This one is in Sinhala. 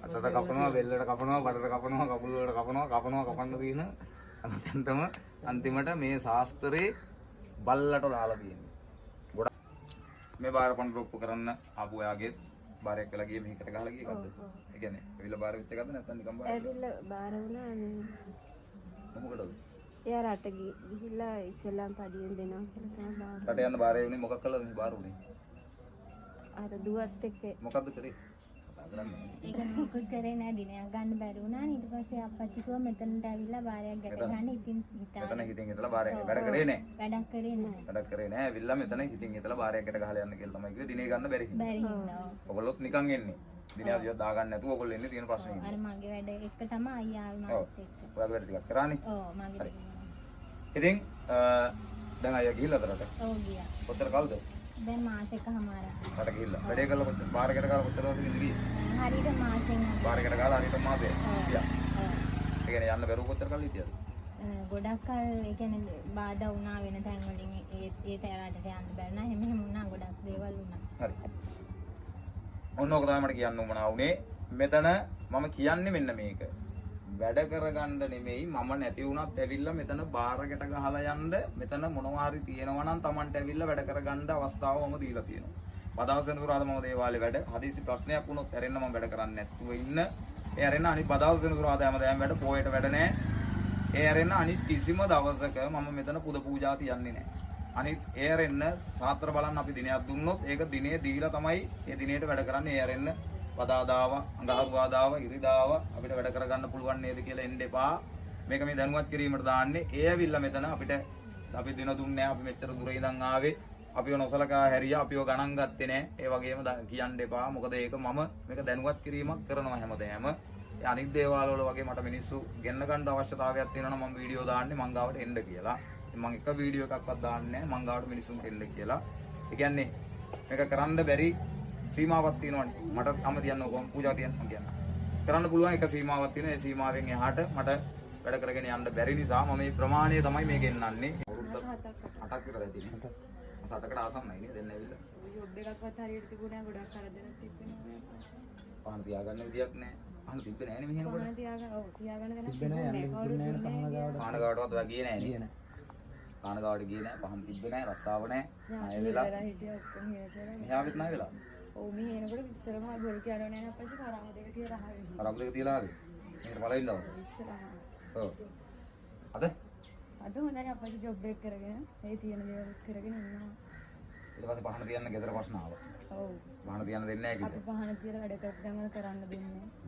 අතට කපනවා, වෙල්ලට කපනවා, බඩට කපනවා, කකුල් වලට කපනවා, කපන්න තියෙන අන්තිමටම අන්තිමට මේ ශාස්ත්‍රේ බල්ලට දාලා තියෙනවා. ගොඩක් මේ බාර පණ රොප්පු කරන්න ආපු ඔයාගේ බාරයක් වෙලා ගියේ මේකට ගහලා ගියේ එකක්ද? ඒ කියන්නේ ඇවිල්ලා බාර වෙච්ච එකක්ද නැත්නම් නිකන් බාර? ඇවිල්ලා බාර වුණා නේ. මොකටද? එයා රට ගිහිල්ලා ඉස්ලාම් පදියෙන් දෙනවා කියලා තමයි බාර. රට යන්න බාරේ උනේ මොකක් කළාද මේ බාර උනේ? අර දුවත් එක්ක මොකද්ද කරේ? කතා කරන්නේ. ඒක මොකද කරේ නෑ දිනයක් ගන්න බැරි වුණා. ඊට පස්සේ අප්පච්චි කිව්වා මෙතනට ඇවිල්ලා බාරයක් ගැට ගන්න. ඉතින් මෙතන හිතින් හිතලා බාරයක් වැඩ කරේ නෑ. වැඩක් කරේ නෑ. වැඩක් කරේ නෑ. ඇවිල්ලා මෙතන හිතින් හිතලා බාරයකට ගහලා යන්න කියලා තමයි කිව්වේ. දිනේ ගන්න බැරි හින්දා. බැරි හින්දා. ඔයගොල්ලොත් නිකන් එන්නේ. දිනේ අදියක් දාගන්න නැතුව ඔයගොල්ලෝ එන්නේ තියෙන ප්‍රශ්නේ. අර මගේ වැඩ එක තමයි අයියා ආවේ මාත් එක්ක. ඔයාගේ වැඩ ටිකක් කරානේ. ඔව් මගේ. ඉතින් දැන් අයියා ගිහිල්ලාද රට? ඔව් ගියා. කොතර කල්ද? දැන් මාසෙකමාරක්. රට ගිහිල්ලා. වැඩේ කළා කොච්චර බාරකට ගාලා කොච්චර දවසකින්ද ගියේ? හරියට මාසෙන් බාරකට ගාලා හරියට මාසෙ. ගියා. ඔව්. ඒ කියන්නේ යන්න බැරුව කොච්චර කල් හිටියද? ගොඩක් කල් ඒ කියන්නේ බාධා වුණා වෙන තැන් වලින් ඒ රටට යන්න බැරි නා එහෙම වුණා ගොඩක් දේවල් වුණා. හරි. ඔන්න ඔක තමයි මට කියන්න උවමනා වුනේ. මෙතන මම කියන්නේ මෙන්න මේක. වැඩ කරගන්න නෙමෙයි මම නැති වුණත් ඇවිල්ලා මෙතන බාරකට ගහලා යන්න මෙතන මොනවා හරි තියෙනවා නම් Tamanට ඇවිල්ලා වැඩ කරගන්න අවස්ථාව මම දීලා තියෙනවා. පදවස් වෙනතුරාද මම දේවාලේ වැඩ හදිසි ප්‍රශ්නයක් වුණොත් ඇරෙන්න මම වැඩ කරන්නේ නැතුව ඉන්න. ඒ ඇරෙන්න අනිත් පදවස් වෙනතුරාද හැමදාම වැඩ පොයට වැඩ නැහැ. ඒ ඇරෙන්න අනිත් කිසිම දවසක මම මෙතන පුද පූජා තියන්නේ නැහැ. අනිත් ඒ ඇරෙන්න සාත්‍ර බලන්න අපි දිනයක් දුන්නොත් ඒක දිනේ දීලා තමයි ඒ දිනේට වැඩ කරන්නේ. ඒ ඇරෙන්න පදාදාව, අඟහරුවාදාව, ඉරිදාව අපිට වැඩ කරගන්න පුළුවන් නේද කියලා එන්න එපා. මේක මේ දැනුවත් කිරීමට දාන්නේ. ඒ ඇවිල්ලා මෙතන අපිට අපි දින දුන්නේ අපි මෙච්චර දුර ඉඳන් ආවේ. අපිව නොසලකා හැරියා. අපිව ගණන් ගත්තේ නැහැ. ඒ වගේම කියන්න එපා. මොකද ඒක මම මේක දැනුවත් කිරීමක් කරනවා හැමදේම. ඒ අනිත් දේවල් වල වගේ මට මිනිස්සු ගෙන්න ගන්න අවශ්‍යතාවයක් තියෙනවා නම් මම වීඩියෝ දාන්නේ මං ගාවට එන්න කියලා. ඉතින් මම එක වීඩියෝ එකක්වත් දාන්නේ නැහැ මං ගාවට මිනිස්සුන්ට එන්න කියලා. ඒ කියන්නේ මේක කරන්න බැරි සීමාවක් තියෙනවනේ. මට අම තියන්න ඕක පූජා තියන්න මම කියන්න. කරන්න පුළුවන් එක සීමාවක් තියෙනවා. ඒ සීමාවෙන් එහාට මට වැඩ කරගෙන යන්න බැරි නිසා මම මේ ප්‍රමාණය තමයි මේ ගෙන්නන්නේ. අවුරුද්ද 8ක් විතර ඇතිනේ. 7කට ආසන්නයි නේ දෙන්න ඇවිල්ලා. ජොබ් එකක්වත් හරියට තිබුණේ නැහැ. ගොඩක් කරදරයක් තිබෙනවා. පහන තියාගන්න විදියක් නැහැ. පහන තිබ්බේ නැහැ නේ මෙහෙනකොට. පහන තියාගන්න ඔව් තියාගන්න දෙයක් තිබුණේ නැහැ. පහන ගාවටවත් ඔයා ගියේ නැහැ නේ. පහන ගාවට ගියේ නැහැ. පහන තිබ්බේ නැහැ. රස්සාව නැහැ. ආයෙ වෙලා. හිටියා ඔක්කොම හේතර. මෙහාවෙත් නැහැ වෙලා. ඔව් මේ එනකොට ඉස්සරම බොල් කියනවා නෑ අපච්චි කරාම දෙක තියලා ආවේ. අරක් දෙක තියලා ආවේ. මේකට බලවිල්ලවද? ඉස්සරහා. ඔව්. අද අද හොඳයි අපච්චි ජොබ් එක කරගෙන ඒ තියෙන දේවල් කරගෙන ඉන්නවා. ඊට පස්සේ පහන තියන්න ගෙදර ප්‍රශ්න ආවා. ඔව්. පහන තියන්න දෙන්නේ නැහැ අපි කිව්වා. පහන තියලා වැඩ කරපු ගමන් කරන්න දෙන්නේ.